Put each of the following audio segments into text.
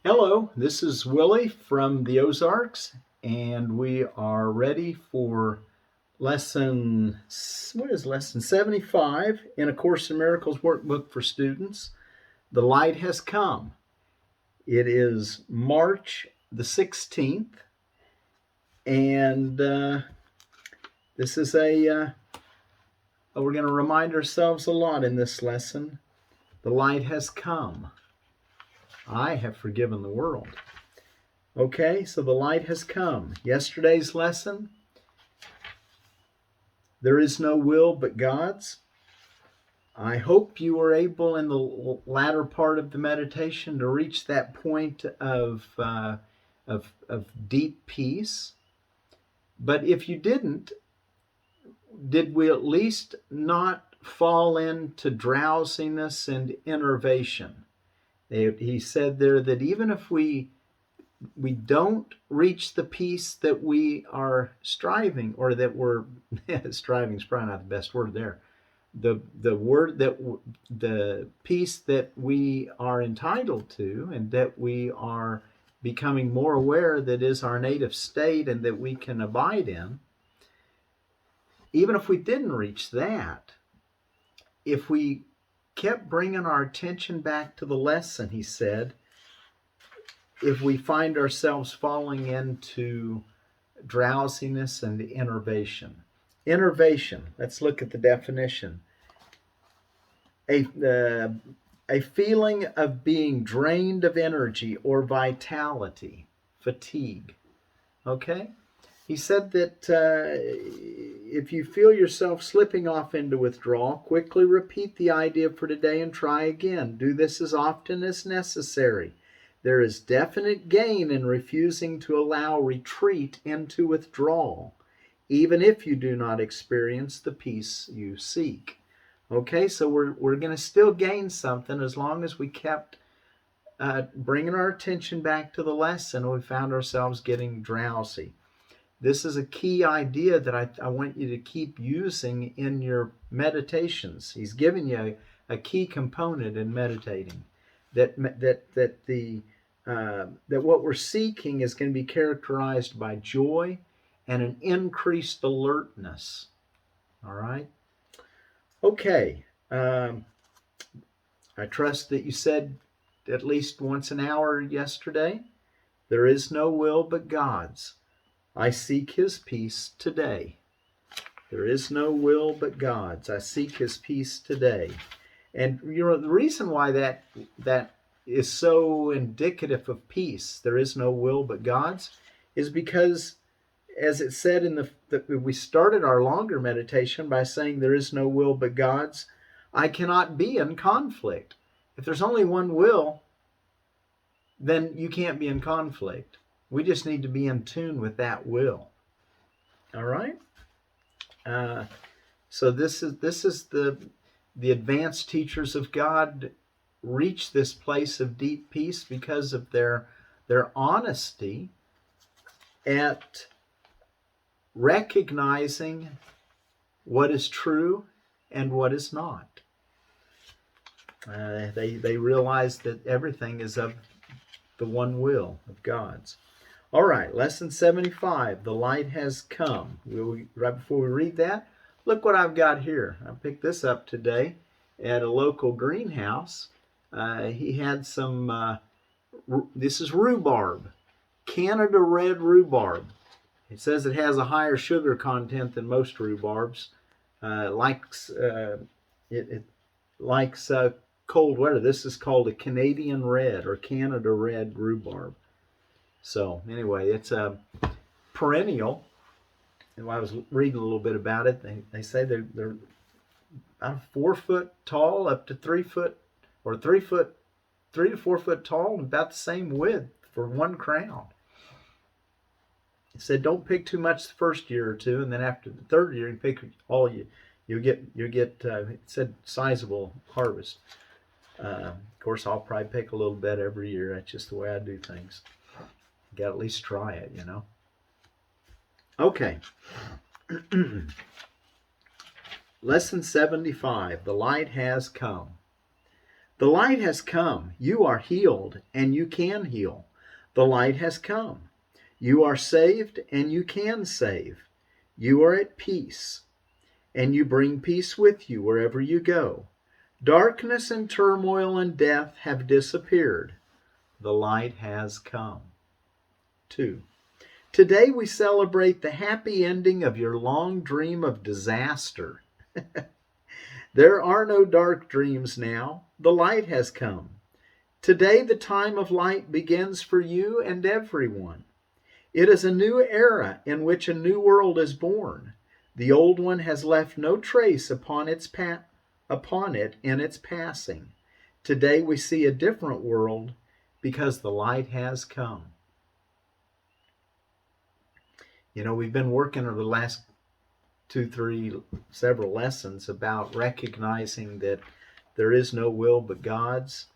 Hello, this is Willie from the Ozarks, and we are ready for lesson 75 in A Course in Miracles workbook for students. The light has come. It is March the 16th, and this is we're going to remind ourselves a lot in this lesson. The light has come. I have forgiven the world. Okay, so the light has come. Yesterday's lesson, there is no will but God's. I hope you were able in the latter part of the meditation to reach that point of deep peace. But if you didn't, did we at least not fall into drowsiness and enervation? He said there that even if we don't reach the peace that we are striving, or that we're striving is probably not the best word there. The peace that we are entitled to, and that we are becoming more aware that is our native state and that we can abide in. Even if we didn't reach that, if we kept bringing our attention back to the lesson, he said, if we find ourselves falling into drowsiness and enervation. Enervation, let's look at the definition. A feeling of being drained of energy or vitality, fatigue. Okay? He said that if you feel yourself slipping off into withdrawal, quickly repeat the idea for today and try again. Do this as often as necessary. There is definite gain in refusing to allow retreat into withdrawal, even if you do not experience the peace you seek. Okay, so we're going to still gain something as long as we kept bringing our attention back to the lesson and we found ourselves getting drowsy. This is a key idea that I want you to keep using in your meditations. He's given you a key component in meditating. That what we're seeking is going to be characterized by joy and an increased alertness. All right? Okay. I trust that you said at least once an hour yesterday, there is no will but God's. I seek his peace today. There is no will but God's. I seek his peace today. And you know, the reason why that is so indicative of peace, there is no will but God's, is because, as it said we started our longer meditation by saying there is no will but God's. I cannot be in conflict. If there's only one will, then you can't be in conflict. We just need to be in tune with that will. All right. So this is the advanced teachers of God reach this place of deep peace because of their honesty at recognizing what is true and what is not. They realize that everything is of the one will of God's. All right, lesson 75, the light has come. Right before we read that, look what I've got here. I picked this up today at a local greenhouse. He had some, this is rhubarb, Canada red rhubarb. It says it has a higher sugar content than most rhubarbs. It likes cold weather. This is called a Canadian red or Canada red rhubarb. So anyway, it's a perennial. And I was reading a little bit about it. They say they're about 4 foot tall, up to 3 foot, or 3 to 4 foot tall, and about the same width for one crown. It said don't pick too much the first year or two, and then after the third year you pick all you'll get it said sizable harvest. Of course, I'll probably pick a little bit every year. That's just the way I do things. Got to at least try it, you know. Okay. Lesson 75, the light has come. The light has come. You are healed, and you can heal. The light has come. You are saved, and you can save. You are at peace, and you bring peace with you wherever you go. Darkness and turmoil and death have disappeared. The light has come. 2. Today we celebrate the happy ending of your long dream of disaster. There are no dark dreams now. The light has come. Today the time of light begins for you and everyone. It is a new era in which a new world is born. The old one has left no trace upon it in its passing. Today we see a different world because the light has come. You know, we've been working over the last several lessons about recognizing that there is no will but God's,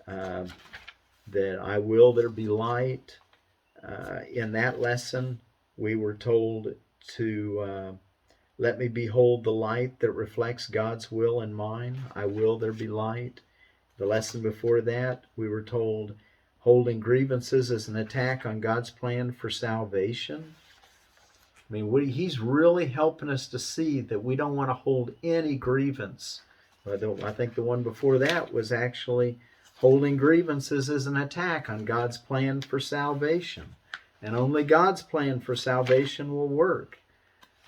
that I will there be light. In that lesson, we were told to let me behold the light that reflects God's will in mine. I will there be light. The lesson before that, we were told holding grievances is an attack on God's plan for salvation. I mean, he's really helping us to see that we don't want to hold any grievance. I think the one before that was actually holding grievances is an attack on God's plan for salvation. And only God's plan for salvation will work.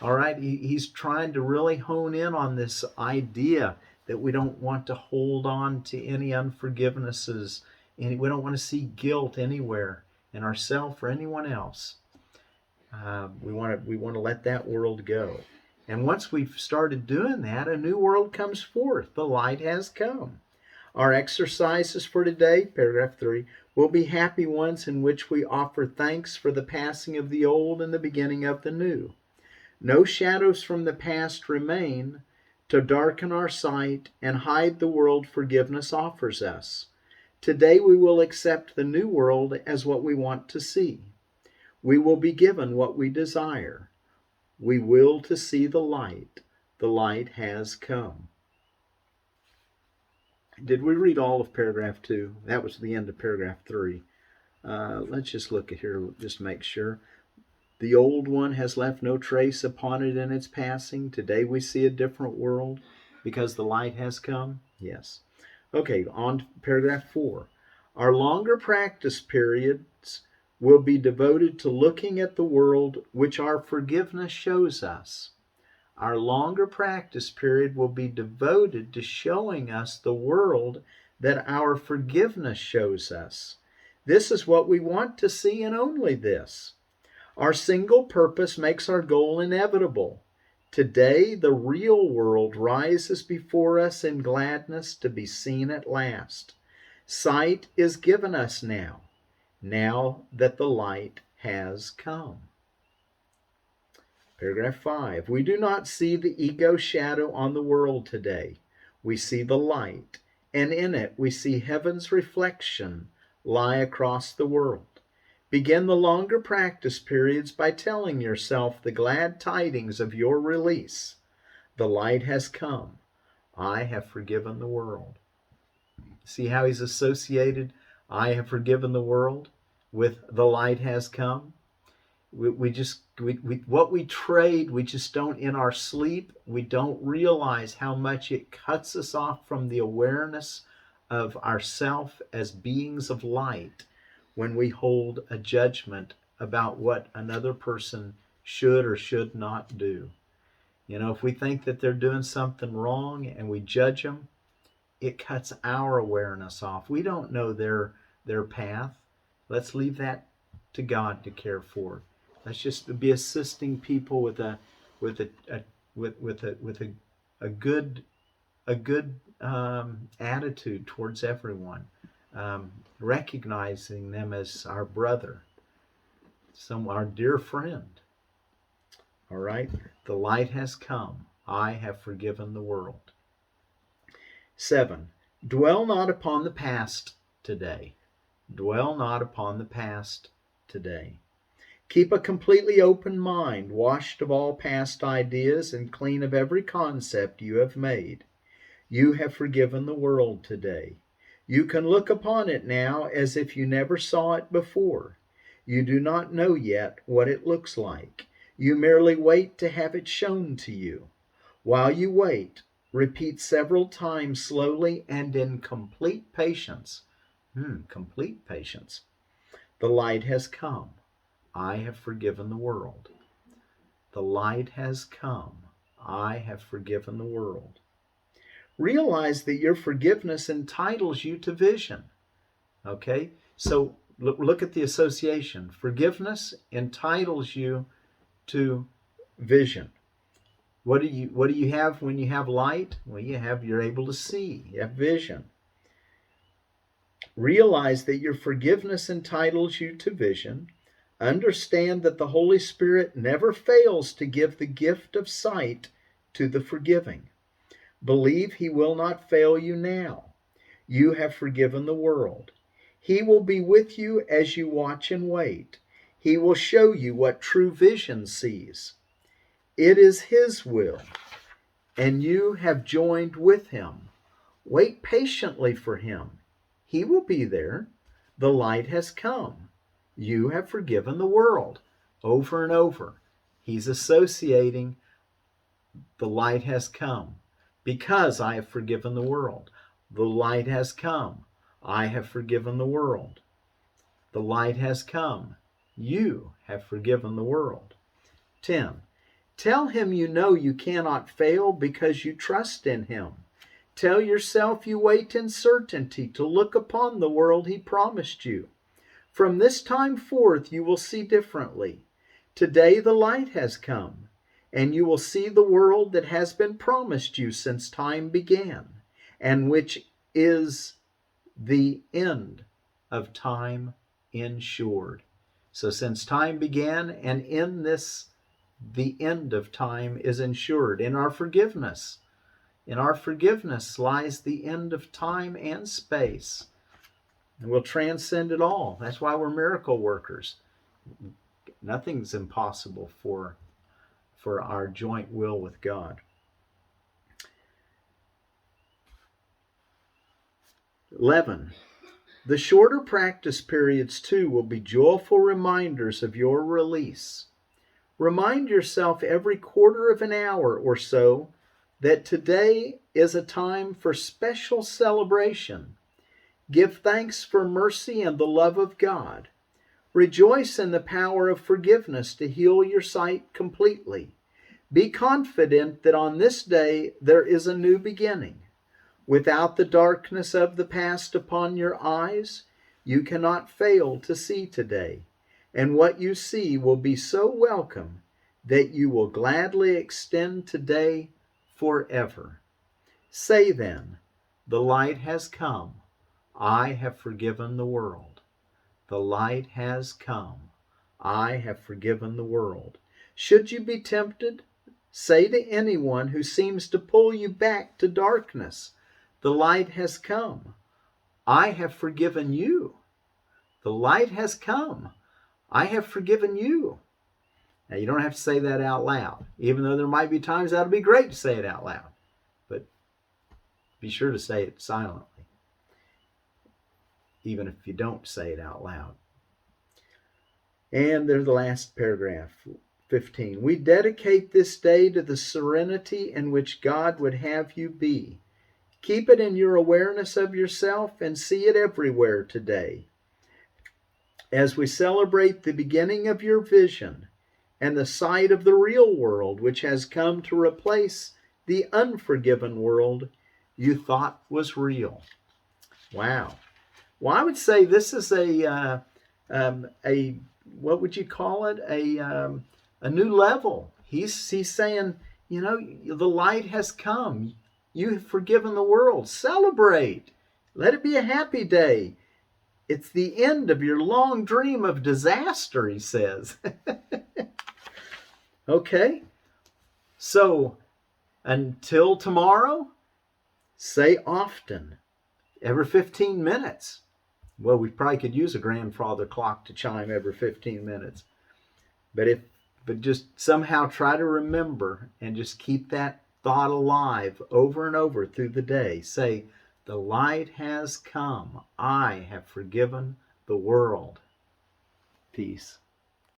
All right, he's trying to really hone in on this idea that we don't want to hold on to any unforgivenesses. We don't want to see guilt anywhere in ourselves or anyone else. We want to let that world go. And once we've started doing that, a new world comes forth. The light has come. Our exercises for today, paragraph 3, will be happy ones in which we offer thanks for the passing of the old and the beginning of the new. No shadows from the past remain to darken our sight and hide the world forgiveness offers us. Today we will accept the new world as what we want to see. We will be given what we desire. We will to see the light. The light has come. Did we read all of paragraph 2? That was the end of paragraph 3. Let's just look at here, just make sure. The old one has left no trace upon it in its passing. Today we see a different world because the light has come. Yes. Okay, on to paragraph 4. Our longer practice periods will be devoted to looking at the world which our forgiveness shows us. Our longer practice period will be devoted to showing us the world that our forgiveness shows us. This is what we want to see, and only this. Our single purpose makes our goal inevitable. Today, the real world rises before us in gladness to be seen at last. Sight is given us now that the light has come. Paragraph 5. We do not see the ego shadow on the world today. We see the light, and in it we see heaven's reflection lie across the world. Begin the longer practice periods by telling yourself the glad tidings of your release. The light has come. I have forgiven the world. See how he's associated I have forgiven the world with the light has come? What we trade, we just don't, in our sleep, we don't realize how much it cuts us off from the awareness of ourself as beings of light when we hold a judgment about what another person should or should not do. You know, if we think that they're doing something wrong and we judge them, it cuts our awareness off. We don't know their path. Let's leave that to God to care for. Let's just be assisting people with a good attitude towards everyone, recognizing them as our brother, our dear friend. All right, the light has come. I have forgiven the world. 7. Dwell not upon the past today. Dwell not upon the past today. Keep a completely open mind, washed of all past ideas and clean of every concept you have made. You have forgiven the world today. You can look upon it now as if you never saw it before. You do not know yet what it looks like. You merely wait to have it shown to you. While you wait, repeat several times slowly and in complete patience. Complete patience. The light has come. I have forgiven the world. The light has come. I have forgiven the world. Realize that your forgiveness entitles you to vision. Okay? So look at the association. Forgiveness entitles you to vision. What do you have when you have light? Well, you're able to see. You have vision. Realize that your forgiveness entitles you to vision. Understand that the Holy Spirit never fails to give the gift of sight to the forgiving. Believe He will not fail you now. You have forgiven the world. He will be with you as you watch and wait. He will show you what true vision sees. It is His will, and you have joined with Him. Wait patiently for Him. He will be there. The light has come. You have forgiven the world. Over and over, He's associating the light has come. Because I have forgiven the world. The light has come. I have forgiven the world. The light has come. You have forgiven the world. 10. Tell Him you know you cannot fail because you trust in Him. Tell yourself you wait in certainty to look upon the world He promised you. From this time forth you will see differently. Today the light has come, and you will see the world that has been promised you since time began, and which is the end of time ensured. So since time began, and in this, the end of time is ensured. In our forgiveness lies the end of time and space. And we'll transcend it all. That's why we're miracle workers. Nothing's impossible for our joint will with God. 11. The shorter practice periods too will be joyful reminders of your release. Remind yourself every quarter of an hour or so that today is a time for special celebration. Give thanks for mercy and the love of God. Rejoice in the power of forgiveness to heal your sight completely. Be confident that on this day there is a new beginning. Without the darkness of the past upon your eyes, you cannot fail to see today, and what you see will be so welcome that you will gladly extend today forever. Say then, the light has come. I have forgiven the world. The light has come. I have forgiven the world. Should you be tempted, say to anyone who seems to pull you back to darkness, the light has come. I have forgiven you. The light has come. I have forgiven you. Now, you don't have to say that out loud, even though there might be times that would be great to say it out loud. But be sure to say it silently, even if you don't say it out loud. And there's the last paragraph, 15. We dedicate this day to the serenity in which God would have you be. Keep it in your awareness of yourself and see it everywhere today. As we celebrate the beginning of your vision and the sight of the real world which has come to replace the unforgiven world you thought was real. Wow. Well, I would say this is a what would you call it? A new level. He's saying, you know, the light has come. You have forgiven the world. Celebrate. Let it be a happy day. It's the end of your long dream of disaster, he says. Okay. So, until tomorrow, say often, every 15 minutes. Well, we probably could use a grandfather clock to chime every 15 minutes. But just somehow try to remember and just keep that thought alive over and over through the day. Say, the light has come. I have forgiven the world. Peace.